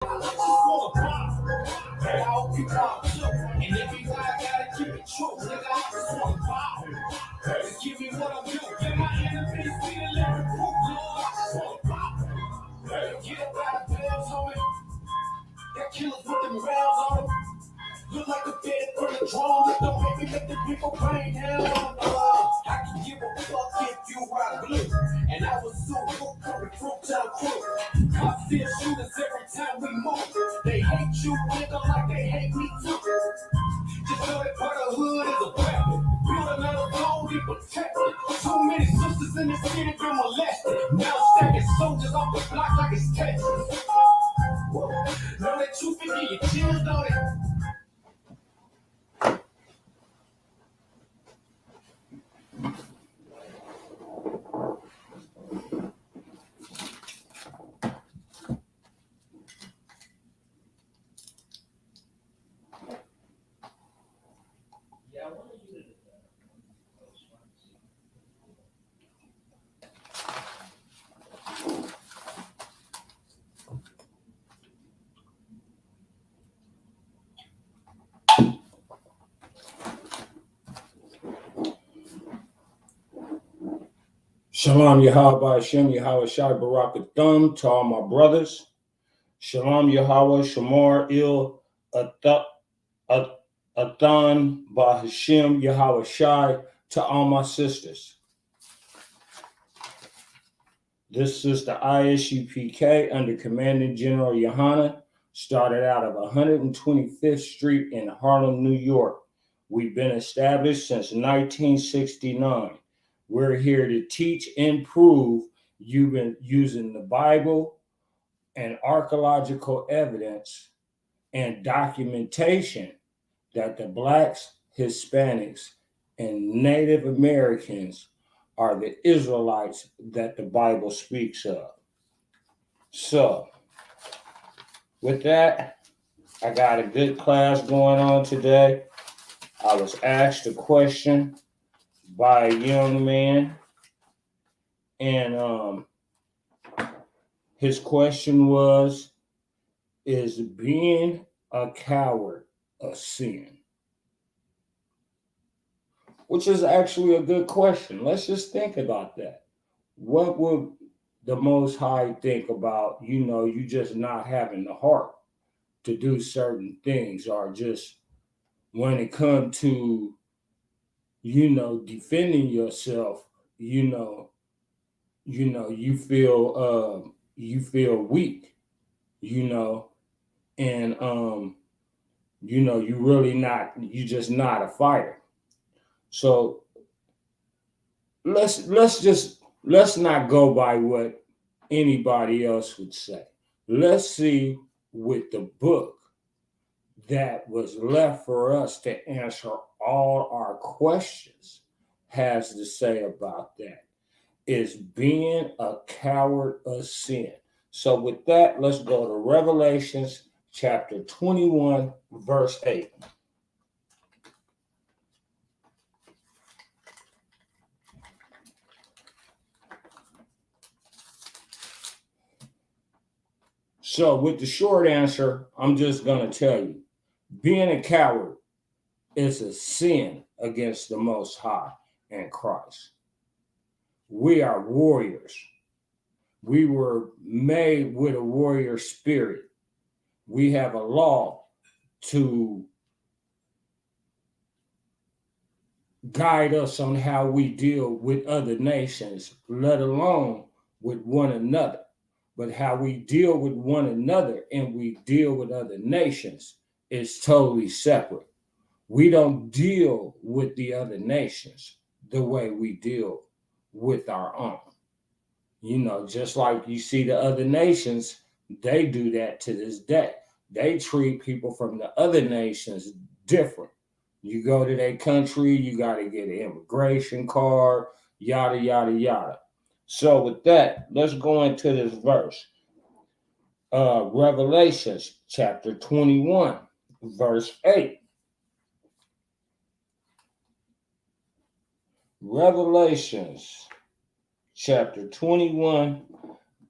Hey, I hope you pop too. And if you gotta keep it true, nigga, I just wanna pop. Just give me what I'm due. Let my enemies see the living proof, Lord. I just wanna pop. Get up out of bells on me. Got killers with them rails on them. Look like a dead from the drone. Let the baby let the people rain down on them. I can give a fuck if you ride blue. And I was so hooked on the fruit time crew. Cops still shooters every time we move. They hate you, nigga, like they hate me too. Just know that part of the hood is a weapon. Build another zone, be protected. Too many sisters in the city been molested. Now stacking soldiers off the block like it's Texas. Know that you can get your chills on it. Shalom Yahweh Hashem Yahweh Shai Barakathum to all my brothers. Shalom Yahweh Shamar Il Athan Bahashem Yahweh Shai to all my sisters. This is the I.S.U.P.K under Commanding General Yohana, started out of 125th Street in Harlem, New York. We've been established since 1969. We're here to teach and prove you've been using the Bible and archaeological evidence and documentation that the Blacks, Hispanics, and Native Americans are the Israelites that the Bible speaks of. So, with that, I got a good class going on today. I was asked a question by a young man, and his question was, is being a coward a sin? Which is actually a good question. Let's just think about that. What would the Most High think about, you just not having the heart to do certain things, or just when it comes to, defending yourself, you feel weak, and you just not a fighter. So let's not go by what anybody else would say. Let's see what the book that was left for us to answer all our questions has to say about that. Is being a coward a sin? So with that, let's go to Revelations chapter 21, verse 8. So with the short answer, I'm just going to tell you, being a coward is a sin against the Most High and Christ. We are warriors. We were made with a warrior spirit. We have a law to guide us on how we deal with other nations, let alone with one another. But how we deal with one another and we deal with other nations is totally separate. We don't deal with the other nations the way we deal with our own. Just like you see the other nations, they do that to this day. They treat people from the other nations different. You go to their country, you got to get an immigration card, yada, yada, yada. So with that, let's go into this verse. Revelations chapter 21, verse 8. Revelations chapter 21,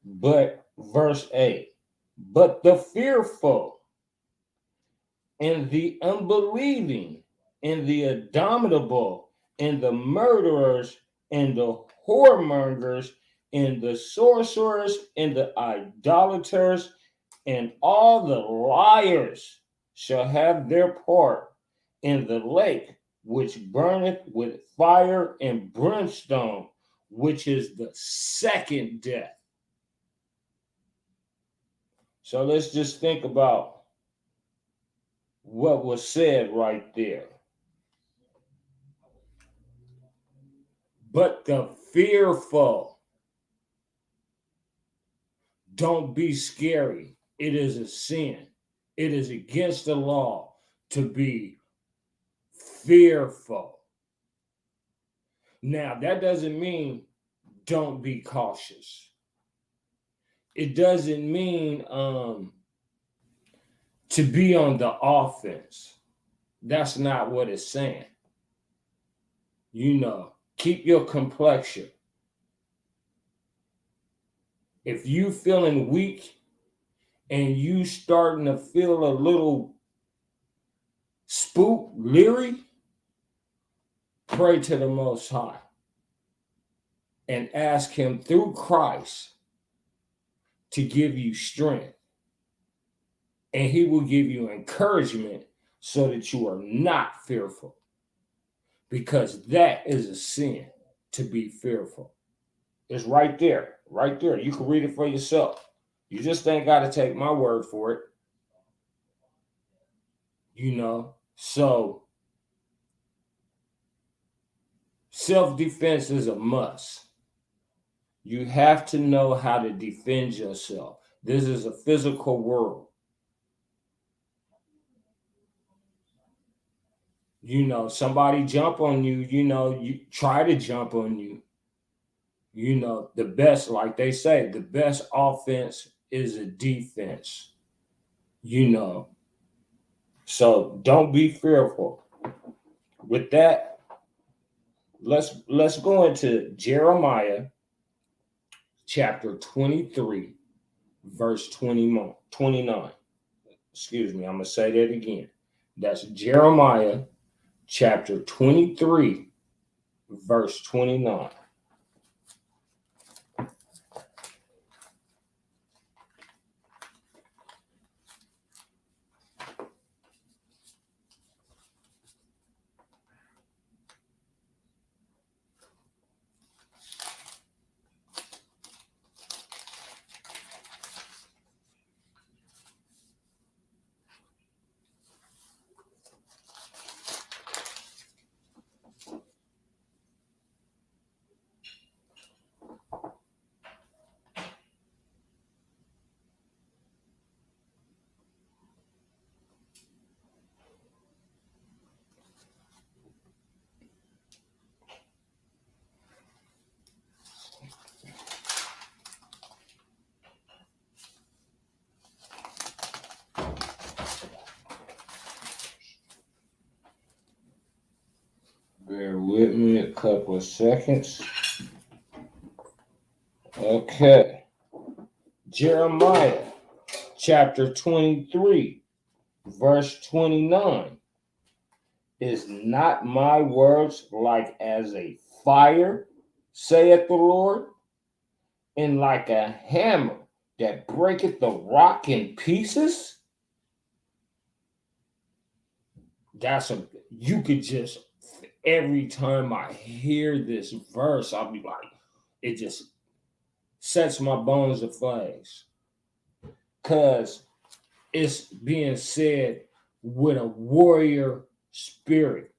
but verse 8. But the fearful and the unbelieving and the abominable and the murderers and the whoremongers and the sorcerers and the idolaters and all the liars shall have their part in the lake which burneth with fire and brimstone, which is the second death. So let's just think about what was said right there. But the fearful, don't be scary. It is a sin. It is against the law to be fearful. Now, that doesn't mean don't be cautious. It doesn't mean to be on the offense. That's not what it's saying. Keep your complexion. If you feeling weak and you starting to feel a little spook, leery, pray to the Most High and ask Him through Christ to give you strength. And He will give you encouragement so that you are not fearful. Because that is a sin, to be fearful. It's right there, right there. You can read it for yourself. You just ain't got to take my word for it. So self-defense is a must. You have to know how to defend yourself. This is a physical world. Somebody jump on you, you try to jump on you. The best, like they say, the best offense is a defense. So don't be fearful. With that, let's go into Jeremiah chapter 23, verse 29. Excuse me, I'm going to say that again. That's Jeremiah chapter 23, verse 29. Bear with me a couple of seconds. Okay. Jeremiah chapter 23, verse 29. Is not my words like as a fire, saith the Lord, and like a hammer that breaketh the rock in pieces? You could just, every time I hear this verse, I'll be like, it just sets my bones aflame. Because it's being said with a warrior spirit.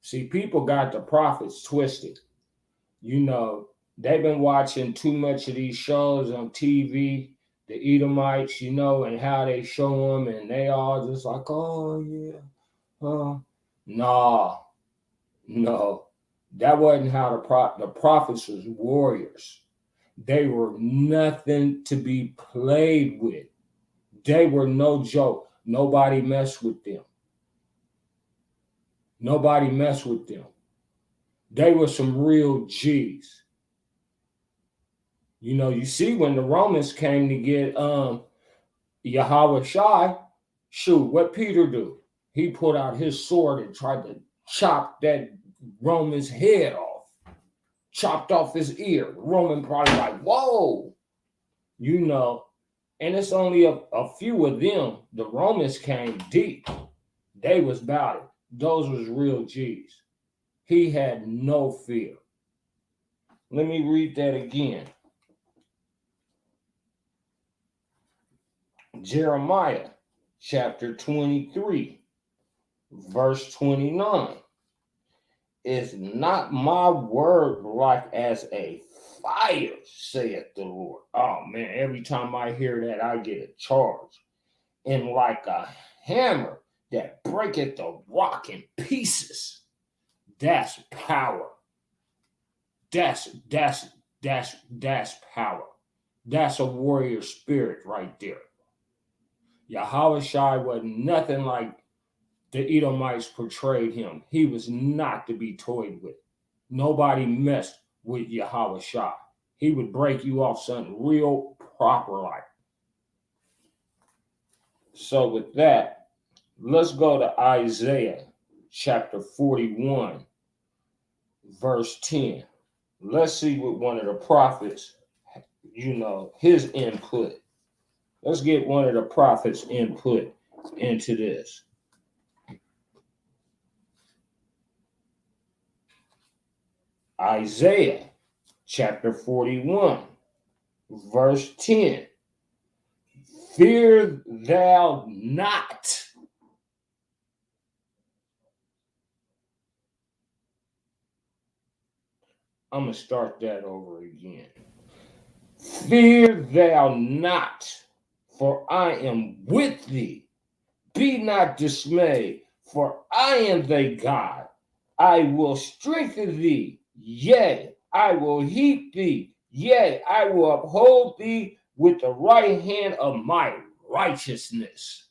See, people got the prophets twisted. They've been watching too much of these shows on TV, the Edomites, and how they show them, and they all just like, oh, yeah. No. That wasn't how the prophets was warriors. They were nothing to be played with. They were no joke. Nobody messed with them. They were some real G's. You see, when the Romans came to get Yahweh Shai, shoot, what Peter do? He put out his sword and tried to chop that Roman's head off, chopped off his ear. The Roman probably like, whoa, you know. And it's only a few of them. The Romans came deep. They was about it. Those was real G's. He had no fear. Let me read that again. Jeremiah chapter 23, verse 29. Is not my word like as a fire, saith the Lord. Oh man, every time I hear that, I get a charge. And like a hammer that breaketh the rock in pieces. That's power. That's power. That's a warrior spirit right there. Yahweh Shai wasn't nothing like the Edomites portrayed him. He was not to be toyed with. Nobody messed with Yahweh Shai. He would break you off something real proper like. So with that, let's go to Isaiah chapter 41, verse 10. Let's see what one of the prophets, his input. Let's get one of the prophets' input into this. Isaiah chapter 41, verse 10. Fear thou not. I'm going to start that over again. Fear thou not, for I am with thee. Be not dismayed, for I am thy God. I will strengthen thee. Yea, I will heap thee. Yea, I will uphold thee with the right hand of my righteousness.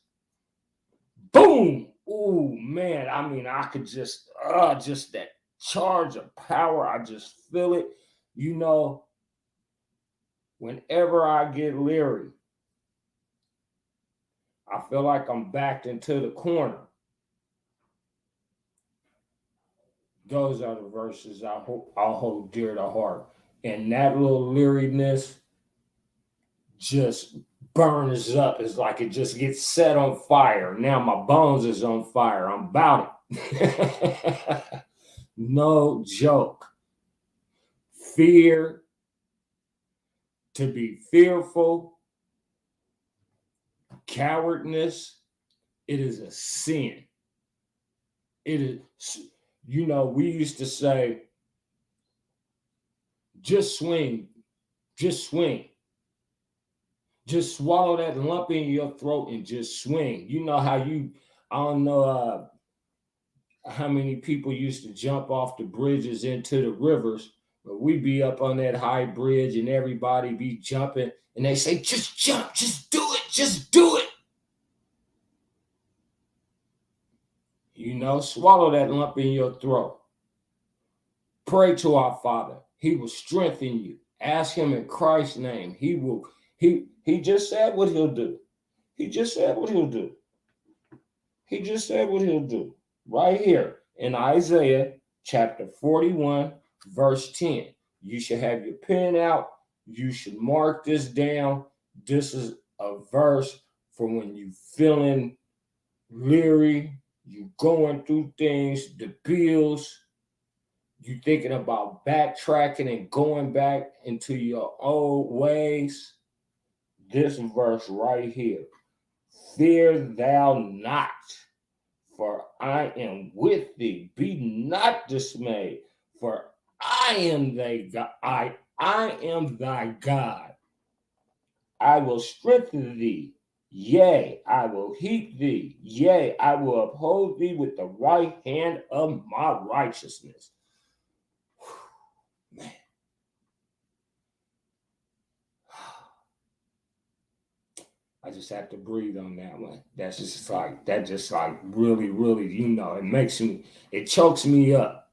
Boom! Oh man, I mean, I could just that charge of power. I just feel it. Whenever I get leery, I feel like I'm backed into the corner. Those are the verses I'll hold dear to heart. And that little leeriness just burns up. It's like it just gets set on fire. Now my bones is on fire. I'm about it. No joke. Fear, to be fearful, cowardness, it is a sin. It is, we used to say, just swing, just swing. Just swallow that lump in your throat and just swing. You know how I don't know how many people used to jump off the bridges into the rivers, but we be up on that high bridge and everybody be jumping and they say, just jump, just do it, just do it. Swallow that lump in your throat. Pray to our Father. He will strengthen you. Ask him in Christ's name. He just said what he'll do. He just said what he'll do. He just said what he'll do. Right here in Isaiah chapter 41, verse 10. You should have your pen out. You should mark this down. This is a verse for when you feeling leery, you going through things, the bills, you thinking about backtracking and going back into your old ways. This verse right here. Fear thou not, for I am with thee. Be not dismayed, for I am thy God. I am thy God. I will strengthen thee. Yea, I will heap thee. Yea, I will uphold thee with the right hand of my righteousness. Man. I just have to breathe on that one. That just really, really, it chokes me up,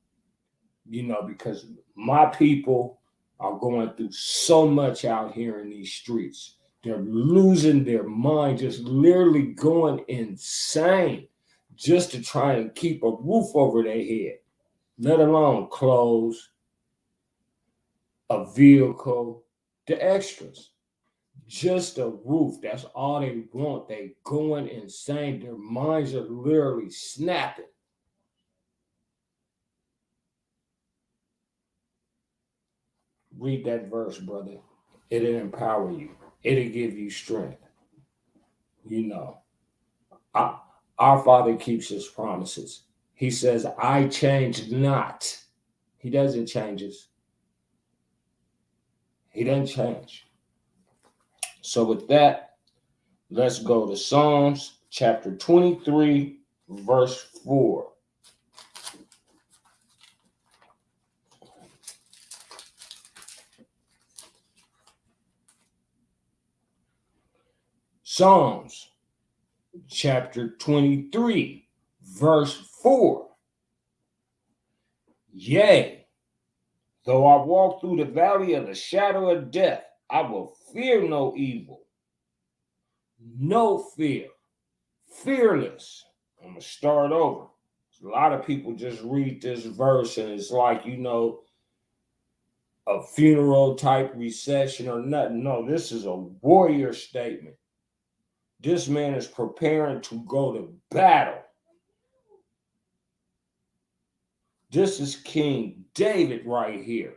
because my people are going through so much out here in these streets. They're losing their mind, just literally going insane just to try and keep a roof over their head, let alone clothes, a vehicle, the extras. Just a roof. That's all they want. They going insane. Their minds are literally snapping. Read that verse, brother. It'll empower you. It'll give you strength. You know, I, our Father keeps his promises. He says, I change not. He doesn't change us. He doesn't change. So with that, let's go to Psalms chapter 23, verse 4. Psalms chapter 23, verse 4. Yea, though I walk through the valley of the shadow of death, I will fear no evil. No fear. Fearless. I'm going to start over. A lot of people just read this verse and it's like, a funeral type recession or nothing. No, this is a warrior statement. This man is preparing to go to battle. This is King David right here,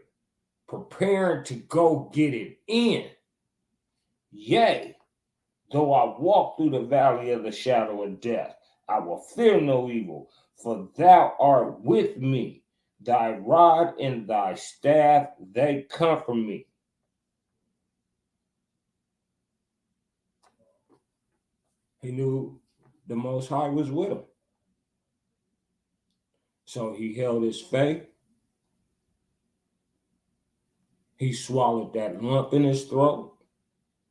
preparing to go get it in. Yea, though I walk through the valley of the shadow of death, I will fear no evil, for thou art with me. Thy rod and thy staff, they comfort me. He knew the Most High was with him. So he held his faith. He swallowed that lump in his throat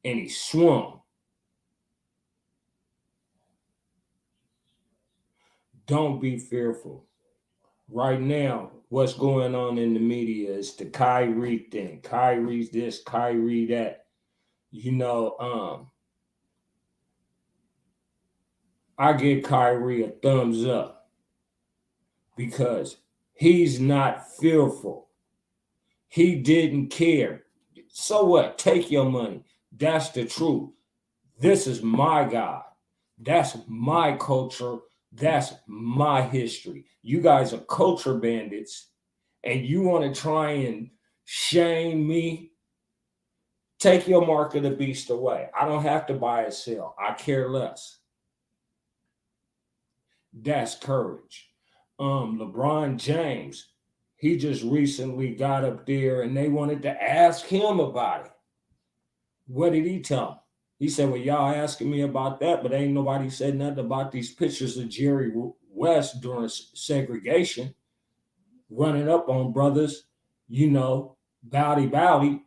and he swung. Don't be fearful. Right now, what's going on in the media is the Kyrie thing. Kyrie's this, Kyrie that. I give Kyrie a thumbs up because he's not fearful. He didn't care. So what? Take your money. That's the truth. This is my God. That's my culture. That's my history. You guys are culture bandits and you want to try and shame me. Take your mark of the beast away. I don't have to buy or sell. I care less. That's courage. LeBron James, he just recently got up there and they wanted to ask him about it. What did he tell them? He said, well, y'all asking me about that, but ain't nobody said nothing about these pictures of Jerry West during segregation, running up on brothers, bowdy,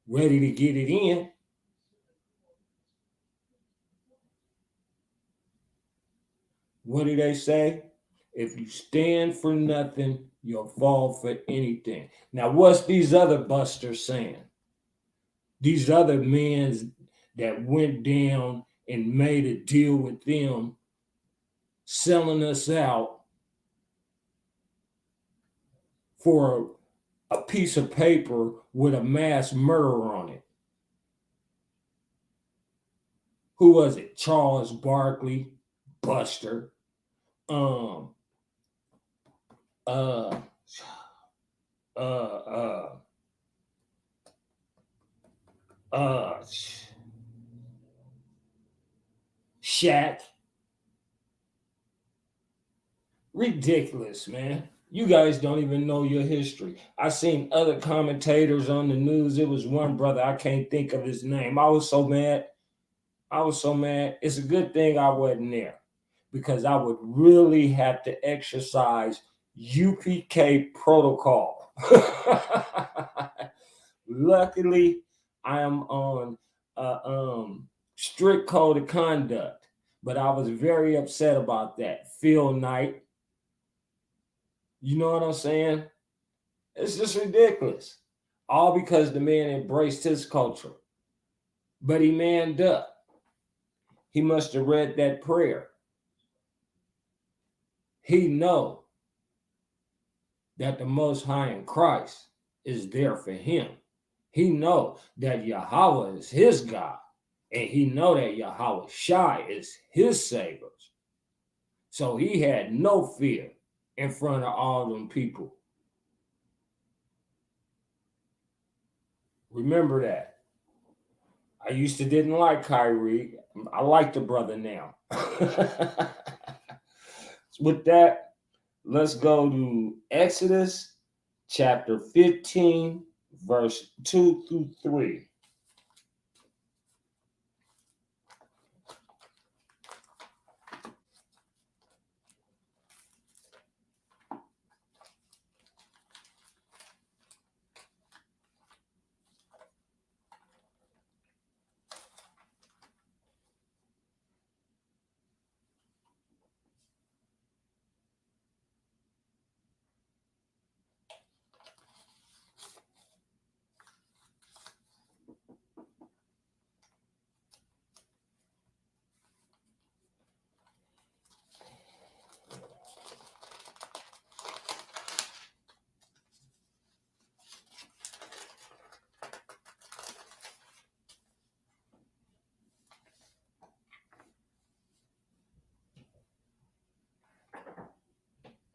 ready to get it in. What do they say? If you stand for nothing, you'll fall for anything. Now, what's these other busters saying? These other men that went down and made a deal with them, selling us out for a piece of paper with a mass murderer on it. Who was it? Charles Barkley, Buster. Uh, uh, uh, uh, Shaq. Ridiculous, man. You guys don't even know your history. I seen other commentators on the news. It was one brother, I can't think of his name. I was so mad. It's a good thing I wasn't there because I would really have to exercise U.P.K protocol. Luckily, I am on strict code of conduct, but I was very upset about that. Phil Knight, you know what I'm saying? It's just ridiculous. All because the man embraced his culture. But he manned up. He must have read that prayer. He know that the Most High in Christ is there for him. He know that Yahweh is his God. And he know that Yahweh Shai is his savior. So he had no fear in front of all them people. Remember that. I used to didn't like Kyrie. I like the brother now. With that, let's go to Exodus chapter 15, verse 2 through 3.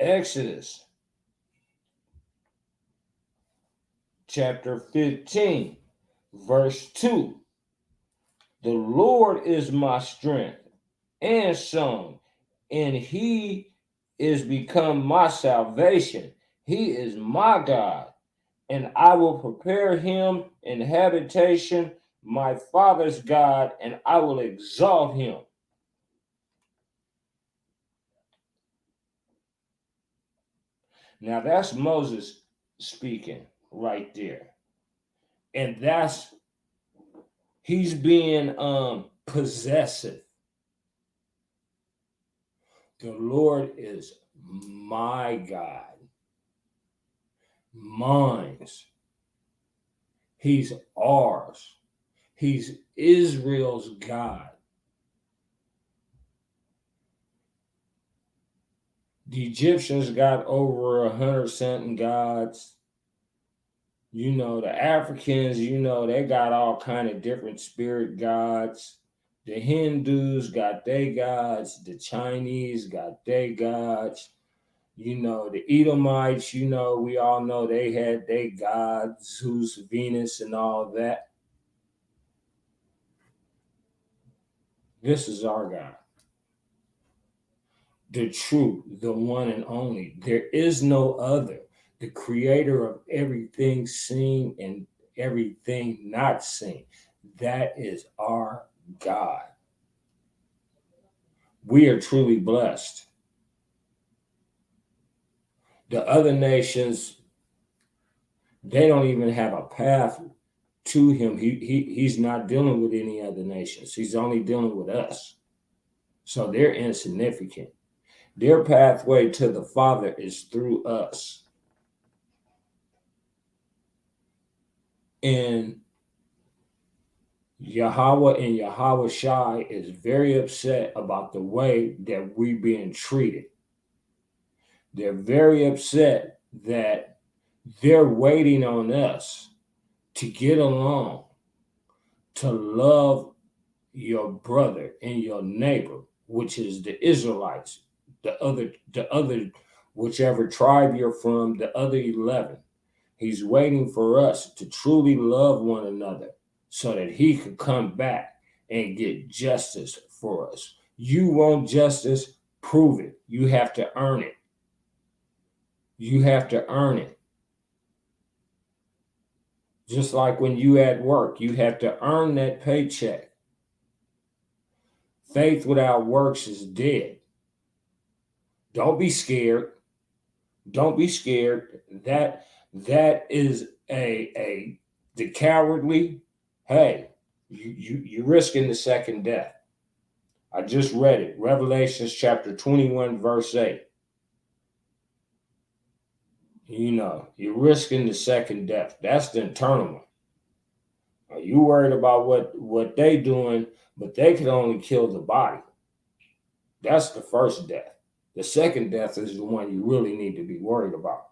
Exodus chapter 15, verse 2. The Lord is my strength and song, and he is become my salvation. He is my God, and I will prepare him an habitation, my father's God, and I will exalt him. Now that's Moses speaking right there. And he's being possessive. The Lord is my God, mine's. He's ours. He's Israel's God. The Egyptians got over 100 something gods. The Africans, they got all kind of different spirit gods. The Hindus got their gods. The Chinese got their gods. The Edomites, we all know they had their gods, Zeus, Venus, and all that. This is our God. The true, the one and only. There is no other. The creator of everything seen and everything not seen. That is our God. We are truly blessed. The other nations, they don't even have a path to him. He's not dealing with any other nations. He's only dealing with us. So they're insignificant. Their pathway to the Father is through us. And Yahweh and Yahweh Shai is very upset about the way that we're being treated. They're very upset that they're waiting on us to get along, to love your brother and your neighbor, which is the Israelites, the other, whichever tribe you're from, the other 11. He's waiting for us to truly love one another so that he could come back and get justice for us. You want justice? Prove it. You have to earn it. You have to earn it. Just like when you at work, you have to earn that paycheck. Faith without works is dead. Don't be scared. Don't be scared. That is the cowardly. Hey, you're risking the second death. I just read it. Revelations chapter 21, verse 8. You're risking the second death. That's the eternal one. Are you worried about what they doing, but they could only kill the body? That's the first death. The second death is the one you really need to be worried about.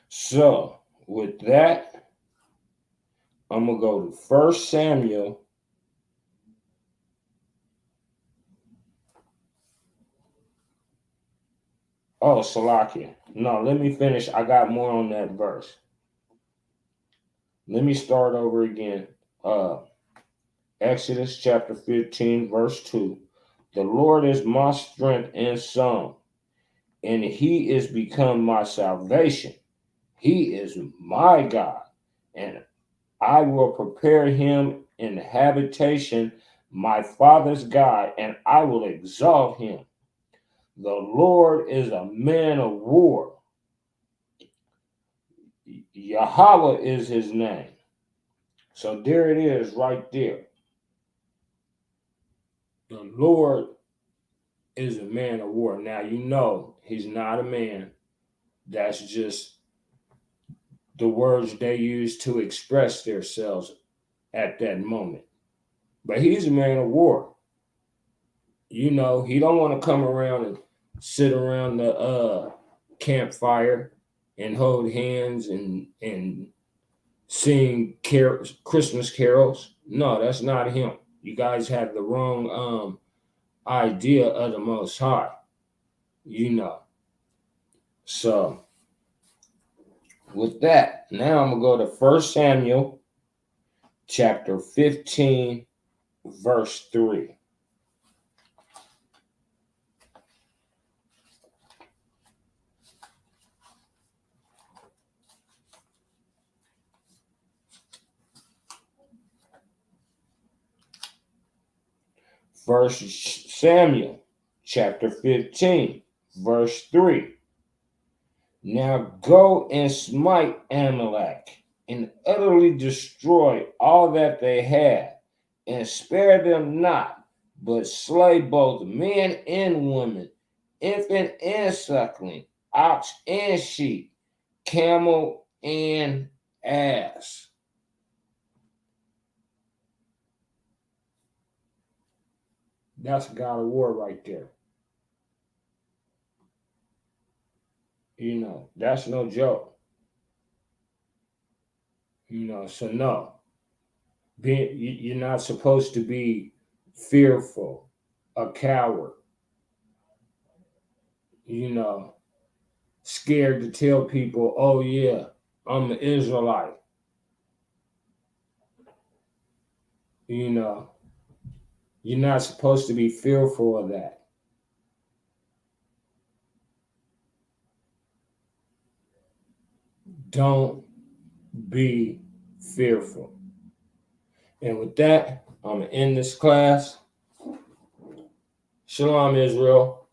So, with that, I'm going to go to 1 Samuel. Oh, Salakia. No, let me finish. I got more on that verse. Let me start over again. Exodus chapter 15, verse 2. The Lord is my strength and song, and he is become my salvation. He is my God, and I will prepare him in habitation, my father's God, and I will exalt him. The Lord is a man of war. Yahweh is his name. So there it is right there. The Lord is a man of war. Now, you know, he's not a man. That's just the words they use to express themselves at that moment. But he's a man of war. You know, he don't want to come around and sit around the campfire and hold hands and sing Christmas carols. No, that's not him. You guys have the wrong idea of the Most High. You know. So with that, now I'm gonna go to 1 Samuel chapter 15, verse 3. First Samuel chapter 15, verse 3. Now go and smite Amalek and utterly destroy all that they have, and spare them not, but slay both men and women, infant and suckling, ox and sheep, camel and ass. That's God of war right there. You know, that's no joke. You know, so no. You're not supposed to be fearful, a coward, you know, scared to tell people, oh yeah, I'm an Israelite. You know, you're not supposed to be fearful of that. Don't be fearful. And with that, I'm going to end this class. Shalom, Israel.